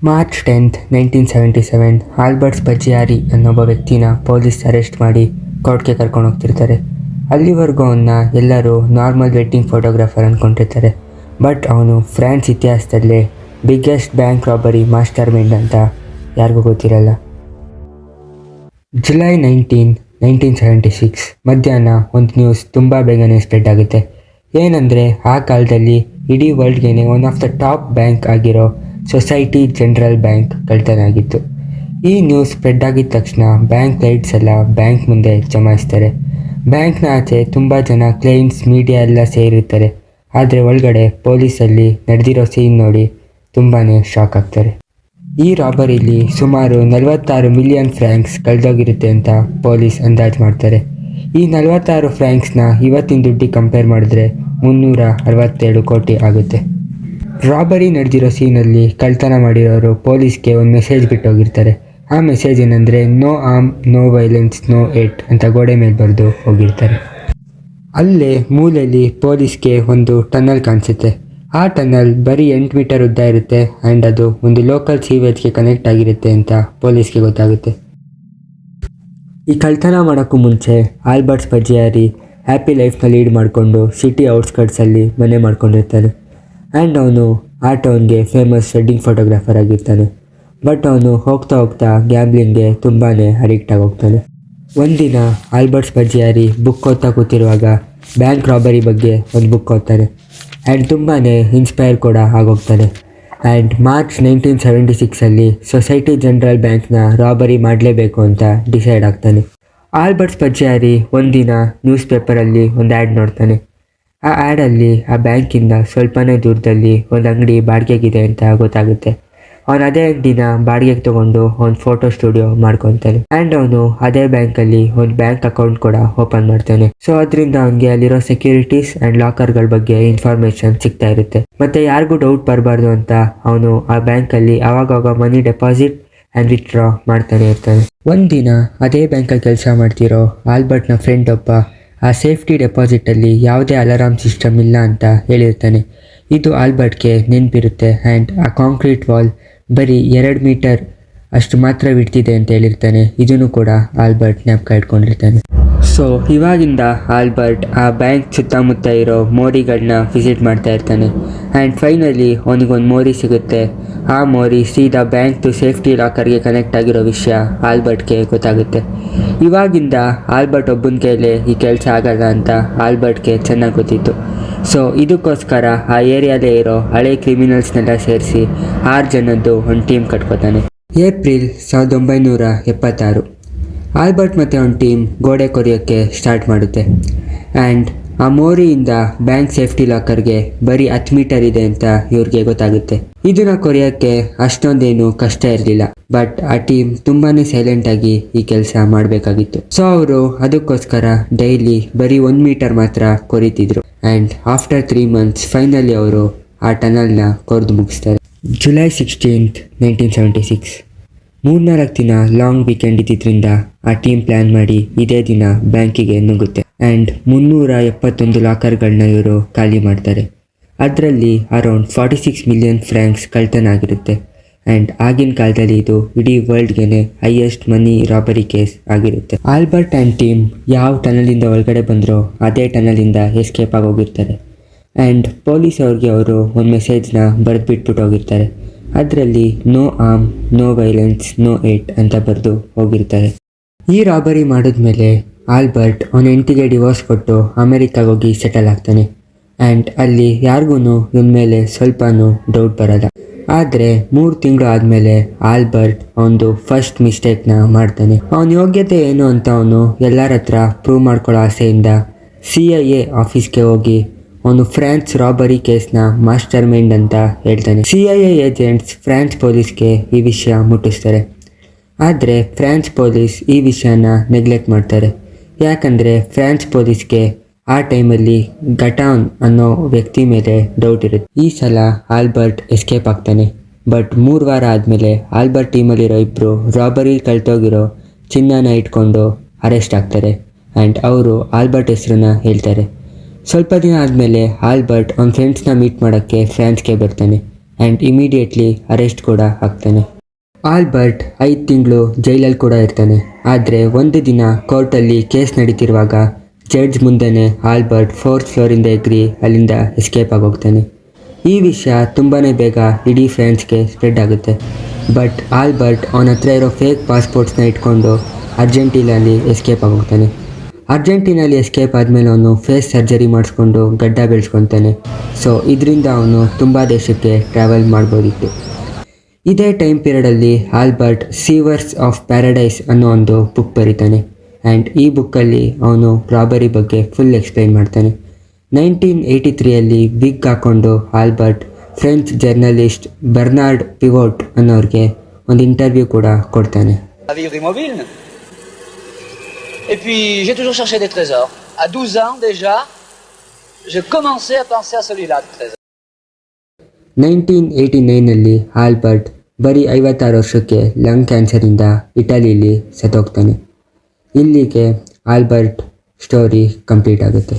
March 10, 1977 Albert ಸ್ಪಜಿಯಾರಿ ಅನ್ನೊಬ್ಬ ವ್ಯಕ್ತಿನ police arrest ಮಾಡಿ ಕೋರ್ಟ್ಗೆ ಕರ್ಕೊಂಡು ಹೋಗ್ತಿರ್ತಾರೆ. ಅಲ್ಲಿವರೆಗೂ ಅವನ್ನ ಎಲ್ಲರೂ ನಾರ್ಮಲ್ ವೆಡ್ಡಿಂಗ್ ಫೋಟೋಗ್ರಾಫರ್ ಅಂದ್ಕೊಂಡಿರ್ತಾರೆ. ಬಟ್ ಅವನು ಫ್ರಾನ್ಸ್ ಇತಿಹಾಸದಲ್ಲೇ biggest bank robbery master mind ಅಂತ ಯಾರಿಗೂ ಗೊತ್ತಿರಲ್ಲ. ಜುಲೈ 19, 1976 ಮಧ್ಯಾಹ್ನ ಒಂದು ನ್ಯೂಸ್ ತುಂಬ ಬೇಗನೆ ಸ್ಪ್ರೆಡ್ ಆಗುತ್ತೆ. ಏನಂದರೆ ಆ ಕಾಲದಲ್ಲಿ ಇಡೀ ವರ್ಲ್ಡ್ಗೆ one of the top bank ಆಗಿರೋ ಸೊಸೈಟಿ ಜನರಲ್ ಬ್ಯಾಂಕ್ ಕಳ್ತನ ಆಗಿತ್ತು. ಈ ನ್ಯೂಸ್ ಸ್ಪ್ರೆಡ್ ಆಗಿದ ತಕ್ಷಣ ಬ್ಯಾಂಕ್ ಲೈಟ್ಸ್ ಎಲ್ಲ ಬ್ಯಾಂಕ್ ಮುಂದೆ ಜಮಾಯಿಸ್ತಾರೆ. ಬ್ಯಾಂಕ್ನ ಆಚೆ ತುಂಬ ಜನ ಕ್ಲೈಂಟ್ಸ್, ಮೀಡಿಯಾ ಎಲ್ಲ ಸೇರಿರ್ತಾರೆ. ಆದರೆ ಒಳಗಡೆ ಪೊಲೀಸಲ್ಲಿ ನಡೆದಿರೋ ಸೀನ್ ನೋಡಿ ತುಂಬಾ ಶಾಕ್ ಆಗ್ತಾರೆ. ಈ ರಾಬರಿಲಿ ಸುಮಾರು 46 ಮಿಲಿಯನ್ ಫ್ರ್ಯಾಂಕ್ಸ್ ಕಳೆದೋಗಿರುತ್ತೆ ಅಂತ ಪೊಲೀಸ್ ಅಂದಾಜು ಮಾಡ್ತಾರೆ. ಈ 46 ಫ್ರ್ಯಾಂಕ್ಸ್ನ ಇವತ್ತಿನ ದುಡ್ಡಿಗೆ ಕಂಪೇರ್ ಮಾಡಿದ್ರೆ 367 ಕೋಟಿ ಆಗುತ್ತೆ. ರಾಬರಿ ನಡೆದಿರೋ ಸೀನಲ್ಲಿ ಕಳ್ತನ ಮಾಡಿರೋರು ಪೊಲೀಸ್ಗೆ ಒಂದು ಮೆಸೇಜ್ ಬಿಟ್ಟೋಗಿರ್ತಾರೆ. ಆ ಮೆಸೇಜ್ ಏನಂದರೆ no arm, no violence, no hate ಅಂತ ಗೋಡೆ ಮೇಲೆ ಬರೆದು ಹೋಗಿರ್ತಾರೆ. ಅಲ್ಲೇ ಮೂಲೆಯಲ್ಲಿ ಪೊಲೀಸ್ಗೆ ಒಂದು ಟನಲ್ ಕಾಣಿಸುತ್ತೆ. ಆ ಟನಲ್ ಬರೀ 8 ಮೀಟರ್ ಉದ್ದ ಇರುತ್ತೆ ಆ್ಯಂಡ್ ಅದು ಒಂದು ಲೋಕಲ್ ಸೀವೇಜ್ಗೆ ಕನೆಕ್ಟ್ ಆಗಿರುತ್ತೆ ಅಂತ ಪೊಲೀಸ್ಗೆ ಗೊತ್ತಾಗುತ್ತೆ. ಈ ಕಳ್ತನ ಮಾಡೋಕ್ಕೂ ಮುಂಚೆ ಆಲ್ಬರ್ಟ್ ಸ್ಪಜಿಯಾರಿ ಹ್ಯಾಪಿ ಲೈಫ್ನ ಲೀಡ್ ಮಾಡಿಕೊಂಡು ಸಿಟಿ ಔಟ್ಸ್ಕರ್ಟ್ಸಲ್ಲಿ ಮನೆ ಮಾಡ್ಕೊಂಡಿರ್ತಾನೆ. ಆ್ಯಂಡ್ ಅವನು ಆ ಟೌನ್ಗೆ ಫೇಮಸ್ ವೆಡ್ಡಿಂಗ್ ಫೋಟೋಗ್ರಾಫರ್ ಆಗಿರ್ತಾನೆ. ಬಟ್ ಅವನು ಹೋಗ್ತಾ ಹೋಗ್ತಾ ಗ್ಯಾಮ್ಲಿಂಗ್ಗೆ ತುಂಬಾ ಅಡಿಕ್ಟ್ ಆಗೋಗ್ತಾನೆ. ಒಂದಿನ ಆಲ್ಬರ್ಟ್ ಸ್ಪಜಿಯಾರಿ ಬುಕ್ ಓದ್ತಾ ಕೂತಿರುವಾಗ ಬ್ಯಾಂಕ್ ರಾಬರಿ ಬಗ್ಗೆ ಒಂದು ಬುಕ್ ಓದ್ತಾನೆ ಆ್ಯಂಡ್ ತುಂಬಾ ಇನ್ಸ್ಪೈರ್ ಕೂಡ ಆಗೋಗ್ತಾನೆ. ಆ್ಯಂಡ್ ಮಾರ್ಚ್ 1976 ಸೊಸೈಟಿ ಜನರಲ್ ಬ್ಯಾಂಕ್ನ ರಾಬರಿ ಮಾಡಲೇಬೇಕು ಅಂತ ಡಿಸೈಡ್ ಆಗ್ತಾನೆ. ಆಲ್ಬರ್ಟ್ ಸ್ಪಜಿಯಾರಿ ಒಂದಿನ ನ್ಯೂಸ್ ಪೇಪರಲ್ಲಿ ಒಂದು ಆ್ಯಡ್ ನೋಡ್ತಾನೆ. ಆ ಆ್ಯಡಲ್ಲಿ ಆ ಬ್ಯಾಂಕಿಂದ ಸ್ವಲ್ಪನೇ ದೂರದಲ್ಲಿ ಒಂದು ಅಂಗಡಿ ಬಾಡಿಗೆಗಿದೆ ಅಂತ ಗೊತ್ತಾಗುತ್ತೆ. ಅವನು ಅದೇ ಅಂಗಡಿನ ಬಾಡಿಗೆಗೆ ತೊಗೊಂಡು ಒಂದು ಫೋಟೋ ಸ್ಟುಡಿಯೋ ಮಾಡ್ಕೊತಾನೆ. ಆ್ಯಂಡ್ ಅವನು ಅದೇ ಬ್ಯಾಂಕಲ್ಲಿ ಒಂದು ಬ್ಯಾಂಕ್ ಅಕೌಂಟ್ ಕೂಡ ಓಪನ್ ಮಾಡ್ತಾನೆ. ಸೊ ಅದರಿಂದ ಅವನಿಗೆ ಅಲ್ಲಿರೋ ಸೆಕ್ಯೂರಿಟೀಸ್ ಆ್ಯಂಡ್ ಲಾಕರ್ಗಳ ಬಗ್ಗೆ ಇನ್ಫಾರ್ಮೇಷನ್ ಸಿಗ್ತಾ ಇರುತ್ತೆ. ಮತ್ತು ಯಾರಿಗೂ ಡೌಟ್ ಬರಬಾರ್ದು ಅಂತ ಅವನು ಆ ಬ್ಯಾಂಕಲ್ಲಿ ಆವಾಗವಾಗ ಮನಿ ಡೆಪಾಸಿಟ್ ಆ್ಯಂಡ್ ವಿತ್ಡ್ರಾ ಮಾಡ್ತಾನೆ ಇರ್ತಾನೆ. ಒಂದಿನ ಅದೇ ಬ್ಯಾಂಕಲ್ಲಿ ಕೆಲಸ ಮಾಡ್ತಿರೋ ಆಲ್ಬರ್ಟ್ನ ಫ್ರೆಂಡ್ ಒಬ್ಬ ಆ ಸೇಫ್ಟಿ ಡೆಪಾಸಿಟಲ್ಲಿ ಯಾವುದೇ ಅಲಾರಾಮ್ ಸಿಸ್ಟಮ್ ಇಲ್ಲ ಅಂತ ಹೇಳಿರ್ತಾನೆ. ಇದು ಆಲ್ಬರ್ಟ್ಗೆ ನೆನಪಿರುತ್ತೆ. ಆ್ಯಂಡ್ ಆ ಕಾಂಕ್ರೀಟ್ ವಾಲ್ ಬರೀ 2 ಮೀಟರ್ ಅಷ್ಟು ಮಾತ್ರ ಬಿಡ್ತಿದೆ ಅಂತ ಹೇಳಿರ್ತಾನೆ. ಇದನ್ನು ಕೂಡ ಆಲ್ಬರ್ಟ್ ಜ್ಞಾಪಕ ಇಟ್ಕೊಂಡಿರ್ತಾನೆ. ಸೊ ಇವಾಗಿಂದ ಆಲ್ಬರ್ಟ್ ಆ ಬ್ಯಾಂಕ್ ಸುತ್ತಮುತ್ತ ಇರೋ ಮೋರಿಗಳನ್ನ ವಿಸಿಟ್ ಮಾಡ್ತಾ ಇರ್ತಾನೆ. ಆ್ಯಂಡ್ ಫೈನಲಿ ಅವನಿಗೊಂದು ಮೋರಿ ಸಿಗುತ್ತೆ. ಆ ಮೋರಿ ಸೀದಾ ಬ್ಯಾಂಕ್ದು ಸೇಫ್ಟಿ ಲಾಕರ್ಗೆ ಕನೆಕ್ಟ್ ಆಗಿರೋ ವಿಷಯ ಆಲ್ಬರ್ಟ್ಗೆ ಗೊತ್ತಾಗುತ್ತೆ. ಇವಾಗಿಂದ ಆಲ್ಬರ್ಟ್ ಒಬ್ಬನ ಕೈಲೇ ಈ ಕೆಲಸ ಆಗಲ್ಲ ಅಂತ ಆಲ್ಬರ್ಟ್ಗೆ ಚೆನ್ನಾಗಿ ಗೊತ್ತಿತ್ತು. ಸೊ ಇದಕ್ಕೋಸ್ಕರ ಆ ಏರಿಯಾಲೇ ಇರೋ ಹಳೆ ಕ್ರಿಮಿನಲ್ಸ್ನೆಲ್ಲ ಸೇರಿಸಿ 6 ಜನದ್ದು ಒಂದು ಟೀಮ್ ಕಟ್ಕೋತಾನೆ. ಏಪ್ರಿಲ್ 1976 ಆಲ್ಬರ್ಟ್ ಮತ್ತು ಅವನ ಟೀಮ್ ಗೋಡೆ ಕೊರೆಯೋಕ್ಕೆ ಸ್ಟಾರ್ಟ್ ಮಾಡುತ್ತೆ. ಆ್ಯಂಡ್ ಆ ಮೋರಿಯಿಂದ ಬ್ಯಾಂಕ್ ಸೇಫ್ಟಿ ಲಾಕರ್ಗೆ ಬರೀ 10 ಮೀಟರ್ ಇದೆ ಅಂತ ಇವ್ರಿಗೆ ಗೊತ್ತಾಗುತ್ತೆ. ಇದನ್ನು ಕೊರೆಯೋಕ್ಕೆ ಅಷ್ಟೊಂದೇನು ಕಷ್ಟ ಇರಲಿಲ್ಲ. ಬಟ್ ಆ ಟೀಮ್ ತುಂಬಾ ಸೈಲೆಂಟಾಗಿ ಈ ಕೆಲಸ ಮಾಡಬೇಕಾಗಿತ್ತು. ಸೊ ಅವರು ಅದಕ್ಕೋಸ್ಕರ ಡೈಲಿ ಬರೀ 1 ಮೀಟರ್ ಮಾತ್ರ ಕೊರಿತಿದ್ರು. ಆ್ಯಂಡ್ ಆಫ್ಟರ್ 3 ಮಂತ್ಸ್ ಫೈನಲಿ ಅವರು ಆ ಟನಲ್ನ ಕೊರೆದು ಮುಗಿಸ್ತಾರೆ. ಜುಲೈ 16, 1976 3-4 ದಿನ ಲಾಂಗ್ ವೀಕೆಂಡ್ ಇದ್ದಿದ್ದರಿಂದ ಆ ಟೀಮ್ ಪ್ಲ್ಯಾನ್ ಮಾಡಿ ಇದೇ ದಿನ ಬ್ಯಾಂಕಿಗೆ ನುಗ್ಗುತ್ತೆ. ಆ್ಯಂಡ್ 371 ಲಾಕರ್ಗಳನ್ನ ಇವರು ಖಾಲಿ ಮಾಡ್ತಾರೆ. ಅದರಲ್ಲಿ ಅರೌಂಡ್ 46 ಮಿಲಿಯನ್ ಫ್ರ್ಯಾಂಕ್ಸ್ ಕಳ್ತನ ಆಗಿರುತ್ತೆ. ಆ್ಯಂಡ್ ಆಗಿನ ಕಾಲದಲ್ಲಿ ಇದು ಇಡೀ ವರ್ಲ್ಡ್ಗೆ ಹೈಯೆಸ್ಟ್ ಮನಿ ರಾಬರಿ ಕೇಸ್ ಆಗಿರುತ್ತೆ. ಆಲ್ಬರ್ಟ್ ಆ್ಯಂಡ್ ಟೀಮ್ ಯಾವ ಟನಲಿಂದ ಒಳಗಡೆ ಬಂದರೋ ಅದೇ ಟನಲಿಂದ ಎಸ್ಕೇಪ್ ಆಗೋಗಿರ್ತಾರೆ. ಆ್ಯಂಡ್ ಪೊಲೀಸ್ ಅವ್ರಿಗೆ ಅವರು ಒಂದು ಮೆಸೇಜ್ನ ಬರೆದ್ಬಿಟ್ಬಿಟ್ಟು ಹೋಗಿರ್ತಾರೆ. ಅದರಲ್ಲಿ no arm, no violence, no hate ಅಂತ ಬರೆದು ಹೋಗಿರ್ತಾರೆ. ಈ ರಾಬರಿ ಮಾಡಿದ್ಮೇಲೆ ಆಲ್ಬರ್ಟ್ ಅವನ ಹೆಂಡತಿಗೆ ಡಿವೋರ್ಸ್ ಕೊಟ್ಟು ಅಮೆರಿಕಾಗೆ ಹೋಗಿ ಸೆಟಲ್ ಆಗ್ತಾನೆ. ಆ್ಯಂಡ್ ಅಲ್ಲಿ ಯಾರಿಗೂ ಇವನ ಮೇಲೆ ಸ್ವಲ್ಪನೂ ಡೌಟ್ ಬರಲ್ಲ. ಆದರೆ 3 ತಿಂಗಳು ಆದಮೇಲೆ ಆಲ್ಬರ್ಟ್ ಅವನದು ಫಸ್ಟ್ ಮಿಸ್ಟೇಕ್ನ ಮಾಡ್ತಾನೆ. ಅವನ ಯೋಗ್ಯತೆ ಏನು ಅಂತ ಅವನು ಎಲ್ಲರ ಹತ್ರ ಪ್ರೂವ್ ಮಾಡ್ಕೊಳ್ಳೋ ಆಸೆಯಿಂದ CIA ಆಫೀಸ್ಗೆ ಹೋಗಿ ಅವನು ಫ್ರಾನ್ಸ್ ರಾಬರಿ ಕೇಸ್ನ ಮಾಸ್ಟರ್ ಮೈಂಡ್ ಅಂತ ಹೇಳ್ತಾನೆ. CIA ಏಜೆಂಟ್ಸ್ ಫ್ರಾನ್ಸ್ ಪೊಲೀಸ್ಗೆ ಈ ವಿಷಯ ಮುಟ್ಟಿಸ್ತಾರೆ. ಆದರೆ ಫ್ರಾನ್ಸ್ ಪೊಲೀಸ್ ಈ ವಿಷಯನ ನೆಗ್ಲೆಕ್ಟ್ ಮಾಡ್ತಾರೆ. ಯಾಕಂದರೆ ಫ್ರಾನ್ಸ್ ಪೊಲೀಸ್ಗೆ ಆ ಟೈಮಲ್ಲಿ ಗಟಾನ್ ಅನ್ನೋ ವ್ಯಕ್ತಿ ಮೇಲೆ ಡೌಟ್ ಇರುತ್ತೆ. ಈ ಸಲ ಆಲ್ಬರ್ಟ್ ಎಸ್ಕೇಪ್ ಆಗ್ತಾನೆ. ಬಟ್ 3 ವಾರ ಆದಮೇಲೆ ಆಲ್ಬರ್ಟ್ ಟೀಮಲ್ಲಿರೋ 2 ರಾಬರಿ ಕಳ್ತೋಗಿರೋ ಚಿನ್ನನ ಇಟ್ಕೊಂಡು ಅರೆಸ್ಟ್ ಆಗ್ತಾರೆ. ಆ್ಯಂಡ್ ಅವರು ಆಲ್ಬರ್ಟ್ ಹೆಸರನ್ನ ಹೇಳ್ತಾರೆ. ಸ್ವಲ್ಪ ದಿನ ಆದಮೇಲೆ ಆಲ್ಬರ್ಟ್ ಅವನ ಫ್ರೆಂಡ್ಸ್ನ ಮೀಟ್ ಮಾಡೋಕ್ಕೆ ಫ್ರಾನ್ಸ್ಗೆ ಬರ್ತಾನೆ. ಆ್ಯಂಡ್ ಇಮಿಡಿಯೇಟ್ಲಿ ಅರೆಸ್ಟ್ ಕೂಡ ಆಗ್ತಾನೆ. ಆಲ್ಬರ್ಟ್ 5 ತಿಂಗಳು ಜೈಲಲ್ಲಿ ಕೂಡ ಇರ್ತಾನೆ. ಆದರೆ ಒಂದು ದಿನ ಕೋರ್ಟಲ್ಲಿ ಕೇಸ್ ನಡೀತಿರುವಾಗ ಜಡ್ಜ್ ಮುಂದೆನೇ ಆಲ್ಬರ್ಟ್ 4th ಫ್ಲೋರಿಂದ ಎಗ್ರಿ ಅಲ್ಲಿಂದ ಎಸ್ಕೇಪ್ ಆಗೋಗ್ತಾನೆ. ಈ ವಿಷಯ ತುಂಬಾ ಬೇಗ ಇಡೀ ಫ್ರಾನ್ಸ್ಗೆ ಸ್ಪ್ರೆಡ್ ಆಗುತ್ತೆ. ಬಟ್ ಆಲ್ಬರ್ಟ್ ಅವನ ಹತ್ರ ಇರೋ ಫೇಕ್ ಪಾಸ್ಪೋರ್ಟ್ಸ್ನ ಇಟ್ಕೊಂಡು ಅರ್ಜೆಂಟೀನಲ್ಲಿ ಎಸ್ಕೇಪ್ ಆಗೋಗ್ತಾನೆ. ಅರ್ಜೆಂಟೀನಲ್ಲಿ ಎಸ್ಕೇಪ್ ಆದಮೇಲೆ ಅವನು ಫೇಸ್ ಸರ್ಜರಿ ಮಾಡಿಸ್ಕೊಂಡು ಗಡ್ಡ ಬೆಳೆಸ್ಕೊತಾನೆ. ಸೊ ಇದರಿಂದ ಅವನು ತುಂಬ ದೇಶಕ್ಕೆ ಟ್ರಾವೆಲ್ ಮಾಡ್ಬೋದಿತ್ತು. ಇದೇ ಟೈಮ್ ಪೀರಿಯಡಲ್ಲಿ ಆಲ್ಬರ್ಟ್ ಸೀವರ್ಸ್ ಆಫ್ ಪ್ಯಾರಡೈಸ್ ಅನ್ನೋ ಒಂದು ಬುಕ್ ಬರೀತಾನೆ. ಆ್ಯಂಡ್ ಈ ಬುಕ್ಕಲ್ಲಿ ಅವನು ರಾಬರಿ ಬಗ್ಗೆ ಫುಲ್ ಎಕ್ಸ್ಪ್ಲೈನ್ ಮಾಡ್ತಾನೆ. 1983 ವಿಗ್ ಹಾಕ್ಕೊಂಡು Albert French journalist Bernard Pivot ಅನ್ನೋರಿಗೆ ಒಂದು ಇಂಟರ್ವ್ಯೂ ಕೂಡ ಕೊಡ್ತಾನೆ. Et puis j'ai toujours cherché des trésors. À 12 ans déjà, j'ai commencé à penser à celui-là de trésor. 1989 Albert ಬರೀ 56 ವರ್ಷಕ್ಕೆ ಲಂಗ್ ಕ್ಯಾನ್ಸರಿಂದ ಇಟಲಿಲಿ ಸತ್ತೋಗ್ತಾನೆ. ಇಲ್ಲಿಗೆ ಆಲ್ಬರ್ಟ್ ಸ್ಟೋರಿ ಕಂಪ್ಲೀಟ್ ಆಗುತ್ತೆ.